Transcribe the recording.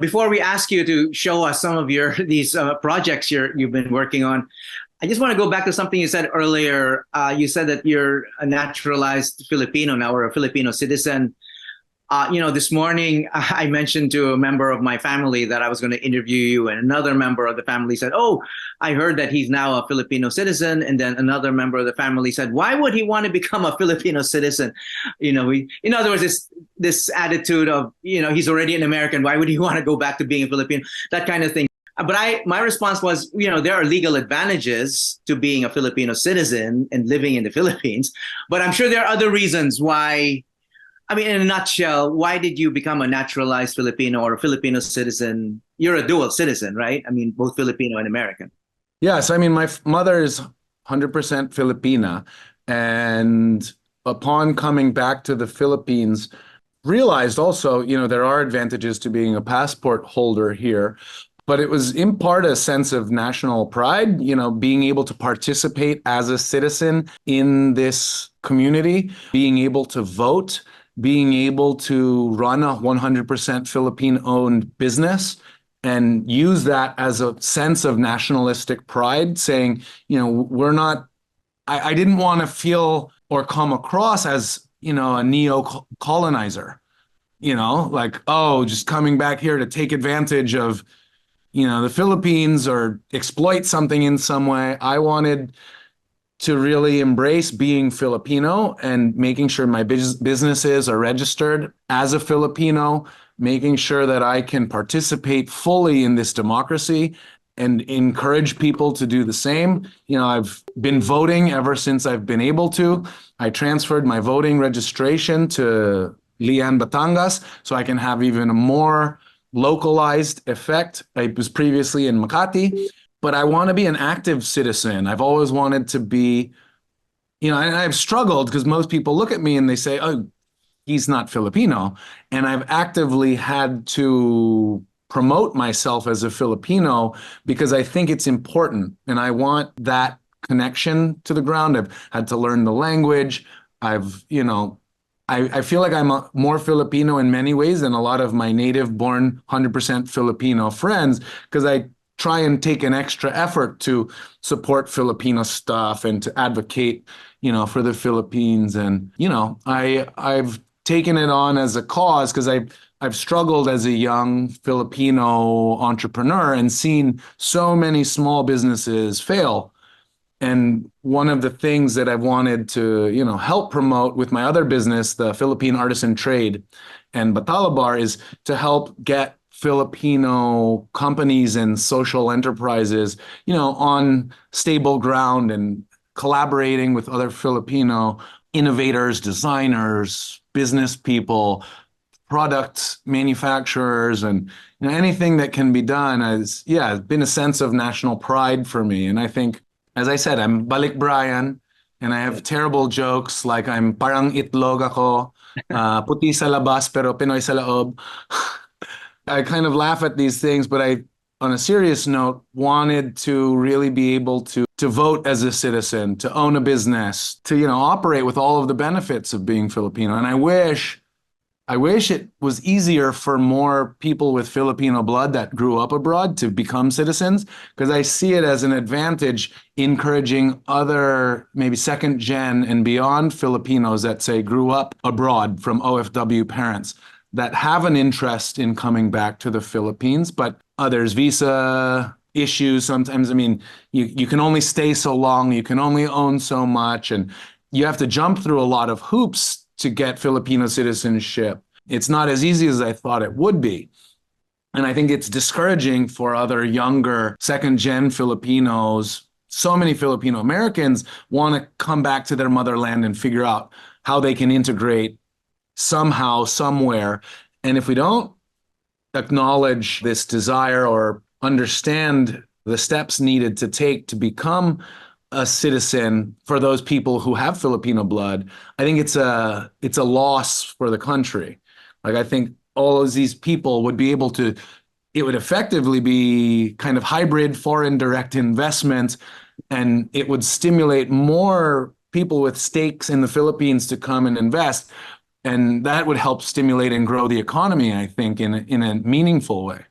Before we ask you to show us some of your these projects you've been working on, I just want to go back to something you said earlier. You said that you're a naturalized Filipino now, or a Filipino citizen. This morning I mentioned to a member of my family that I was going to interview you, and another member of the family said, "Oh, I heard that he's now a Filipino citizen." And then another member of the family said, "Why would he want to become a Filipino citizen?" In other words, this attitude of, he's already an American. Why would he want to go back to being a Filipino? That kind of thing. But my response was, there are legal advantages to being a Filipino citizen and living in the Philippines, but I'm sure there are other reasons why. I mean, in a nutshell, why did you become a naturalized Filipino or a Filipino citizen? You're a dual citizen, right? I mean, both Filipino and American. Yes, I mean, my mother is 100% Filipina, and upon coming back to the Philippines, realized also, there are advantages to being a passport holder here. But it was in part a sense of national pride, being able to participate as a citizen in this community, being able to vote, being able to run a 100% Philippine-owned business and use that as a sense of nationalistic pride, saying, we're not, I didn't want to feel or come across as, a neo-colonizer, just coming back here to take advantage of, the Philippines or exploit something in some way. I wanted to really embrace being Filipino and making sure my businesses are registered as a Filipino, making sure that I can participate fully in this democracy and encourage people to do the same. I've been voting ever since I've been able to. I transferred my voting registration to Lian, Batangas, so I can have even a more localized effect. I was previously in Makati. But I want to be an active citizen. I've always wanted to be, and I've struggled because most people look at me and they say, "Oh, he's not Filipino." And I've actively had to promote myself as a Filipino because I think it's important. And I want that connection to the ground. I've had to learn the language. I feel like I'm more Filipino in many ways than a lot of my native-born 100% Filipino friends because I try and take an extra effort to support Filipino stuff and to advocate, for the Philippines. And, I've taken it on as a cause because I've struggled as a young Filipino entrepreneur and seen so many small businesses fail. And one of the things that I've wanted to, help promote with my other business, the Philippine Artisan Trade and Batalabar, is to help get Filipino companies and social enterprises, on stable ground and collaborating with other Filipino innovators, designers, business people, product manufacturers, and anything that can be done has been a sense of national pride for me. And I think, as I said, I'm Balik Bryan, and I have terrible jokes like I'm parang itlog ako, puti sa labas pero Pinoy sa loob. I kind of laugh at these things, but I, on a serious note, wanted to really be able to vote as a citizen, to own a business, to, operate with all of the benefits of being Filipino. And I wish it was easier for more people with Filipino blood that grew up abroad to become citizens, because I see it as an advantage encouraging other maybe second gen and beyond Filipinos that say grew up abroad from OFW parents that have an interest in coming back to the Philippines, but others visa issues sometimes. I mean, you can only stay so long, you can only own so much, and you have to jump through a lot of hoops to get Filipino citizenship. It's not as easy as I thought it would be. And I think it's discouraging for other younger second-gen Filipinos. So many Filipino Americans want to come back to their motherland and figure out how they can integrate somehow, somewhere. And if we don't acknowledge this desire or understand the steps needed to take to become a citizen for those people who have Filipino blood, I think it's a loss for the country. Like, I think all of these people would be able to, it would effectively be kind of hybrid foreign direct investment, and it would stimulate more people with stakes in the Philippines to come and invest. And that would help stimulate and grow the economy, I think, in a meaningful way.